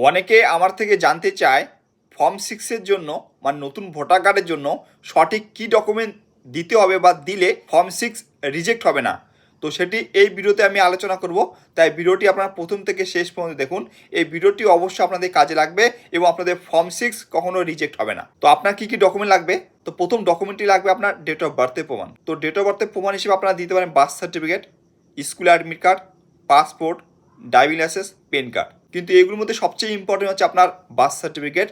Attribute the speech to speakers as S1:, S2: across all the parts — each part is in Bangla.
S1: অনেকে আমার থেকে জানতে চায় ফর্ম 6-এর জন্য মানে নতুন ভোটার কার্ডের জন্য সঠিক কী ডকুমেন্ট দিতে হবে বা দিলে ফর্ম 6 রিজেক্ট হবে না। তো সেটি এই ভিডিওতে আমি আলোচনা করব, তাই ভিডিওটি আপনারা প্রথম থেকে শেষ পর্যন্ত দেখুন। এই ভিডিওটি অবশ্যই আপনাদের কাজে লাগবে এবং আপনাদের ফর্ম 6 কখনো রিজেক্ট হবে না। তো আপনার কী কী ডকুমেন্ট লাগবে? তো প্রথম ডকুমেন্টটি লাগবে আপনার ডেট অফ বার্থের প্রমাণ। তো ডেট অফ বার্থের প্রমাণ হিসেবে আপনারা দিতে পারেন birth certificate, school admit card, passport, driving licence, pan card. কিন্তু এগুলোর মধ্যে সবচেয়ে ইম্পর্টেন্ট হচ্ছে আপনার birth certificate,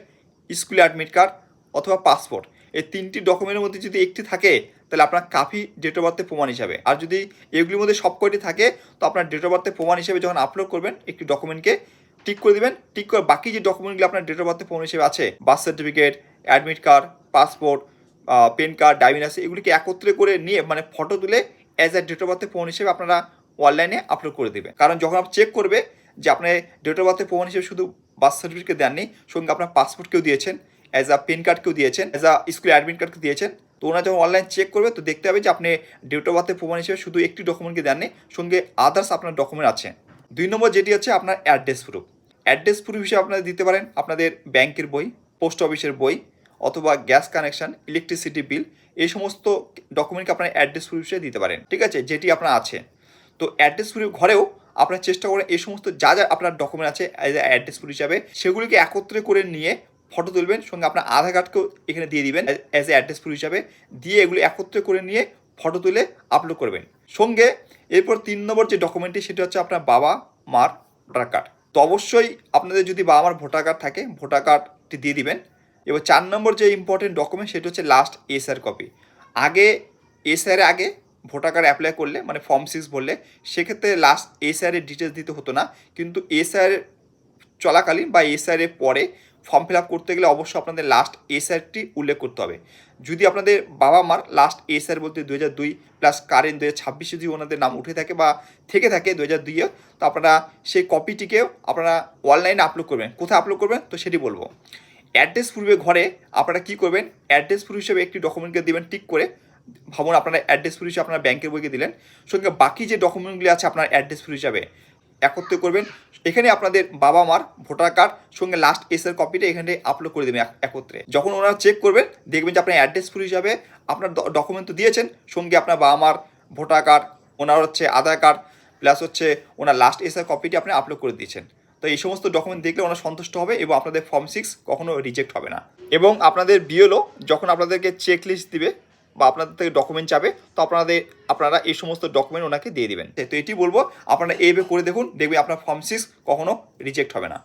S1: school admit card অথবা পাসপোর্ট। এই তিনটি ডকুমেন্টের মধ্যে যদি একটি থাকে তাহলে আপনার কাফি ডেট অফ বার্থের প্রমাণ হিসাবে। আর যদি এগুলির মধ্যে সব কয়টি থাকে তো আপনার ডেট অফ বার্থের প্রমাণ হিসেবে যখন আপলোড করবেন একটি ডকুমেন্টকে টিক করে দেবেন। টিক করে বাকি যে ডকুমেন্টগুলো আপনার ডেট অফ বার্থের প্রমাণ হিসেবে আছে, birth certificate, admit card, passport, pan card, driving licence, এগুলিকে একত্রে করে নিয়ে মানে ফটো তুলে অ্যাজ এ ডেট অফ বার্থের প্রমাণ হিসেবে আপনারা অনলাইনে আপলোড করে দেবেন। কারণ যখন আপনি চেক করবে যে আপনি ডেট অফ বার্থের প্রমাণ হিসেবে শুধু বার্থ সার্টিফিকেট দেননি, সঙ্গে আপনার পাসপোর্টকেও দিয়েছেন, অ্যাজ আ পেন কার্ডকেও দিয়েছেন, অ্যাজ আ স্কুল অ্যাডমিট কার্ডকে দিয়েছেন। তো ওনারা যখন অনলাইন চেক করবে তো দেখতে হবে যে আপনি ডেট অফ বার্থের প্রমাণ হিসেবে শুধু একটি ডকুমেন্টকে দেননি, সঙ্গে আদার্স আপনার ডকুমেন্ট আছে। 2 নম্বর যেটি হচ্ছে আপনার অ্যাড্রেস প্রুফ। অ্যাড্রেস প্রুফ হিসেবে আপনারা দিতে পারেন আপনাদের ব্যাংকের বই, পোস্ট অফিসের বই অথবা গ্যাস কানেকশন, ইলেকট্রিসিটি বিল, এই সমস্ত ডকুমেন্টকে আপনার অ্যাড্রেস প্রুফ হিসেবে দিতে পারেন, ঠিক আছে, যেটি আপনার আছে। তো অ্যাড্রেস প্রুফ ঘরেও আপনার চেষ্টা করেন এই সমস্ত যা যা আপনার ডকুমেন্ট আছে অ্যাজ এ অ্যাড্রেস প্রুফ হিসাবে সেগুলিকে একত্রে করে নিয়ে ফটো তুলবেন, সঙ্গে আপনার আধার কার্ডকেও এখানে দিয়ে দিবেন অ্যাজ এ অ্যাড্রেস প্রুফ হিসাবে, দিয়ে এগুলো একত্রে করে নিয়ে ফটো তুলে আপলোড করবেন। সঙ্গে এরপর 3 নম্বর যে ডকুমেন্টটি সেটা হচ্ছে আপনার বাবা মার ভোটার কার্ড। তো অবশ্যই আপনাদের যদি বাবা মার ভোটার কার্ড থাকে ভোটার কার্ডটি দিয়ে দিবেন। এবার 4 নম্বর যে ইম্পর্টেন্ট ডকুমেন্ট সেটা হচ্ছে লাস্ট এসআর কপি। আগে এসআর আগে ভোটার কার্ড অ্যাপ্লাই করলে মানে ফর্ম 6 বললে সেক্ষেত্রে লাস্ট এসআরের ডিটেলস দিতে হতো না, কিন্তু এসআর চলাকালীন বা এসআরের পরে ফর্ম ফিল আপ করতে গেলে অবশ্যই আপনাদের লাস্ট এসআরটি উল্লেখ করতে হবে। যদি আপনাদের বাবা মার লাস্ট এসআর বলতে 2002 প্লাস কারেন্ট 2026 যদি ওনাদের নাম উঠে থাকে বা থেকে থাকে 2002-এ, তো আপনারা সেই কপিটিকেও আপনারা অনলাইনে আপলোড করবেন। কোথায় আপলোড করবেন তো সেটি বলবো। অ্যাড্রেস প্রুফের ঘরে আপনারা কী করবেন, অ্যাড্রেস প্রুফ হিসেবে একটি ডকুমেন্টকে দেবেন টিক করে। ভাবুন আপনারা অ্যাড্রেস প্রুফ হিসেবে আপনার ব্যাংকের বইকে দিলেন, সঙ্গে বাকি যে ডকুমেন্টগুলি আছে আপনার অ্যাড্রেস প্রুফ হিসাবে একত্রে করবেন। এখানে আপনাদের বাবা মার ভোটার কার্ড সঙ্গে লাস্ট এসের কপিটা এখানে আপলোড করে দেবেন একত্রে। যখন ওনারা চেক করবেন দেখবেন যে আপনার অ্যাড্রেস প্রুফ হিসাবে আপনার ডকুমেন্ট তো দিয়েছেন, সঙ্গে আপনার বাবা মার ভোটার কার্ড, ওনার হচ্ছে আধার কার্ড প্লাস হচ্ছে ওনার লাস্ট এসের কপিটি আপনি আপলোড করে দিয়েছেন। তো এই সমস্ত ডকুমেন্ট দেখলে ওনারা সন্তুষ্ট হবে এবং আপনাদের ফর্ম 6 কখনো রিজেক্ট হবে না। এবং আপনাদের বিএলও যখন আপনাদেরকে চেক লিস্ট দিবে বা আপনাদের থেকে ডকুমেন্ট চাবে তো আপনারা এই সমস্ত ডকুমেন্ট ওনাকে দিয়ে দিবেন। তো এটি বলবো আপনারা এইভাবে করে দেখুন, দেখবেন আপনার ফর্ম 6 কখনো রিজেক্ট হবে না।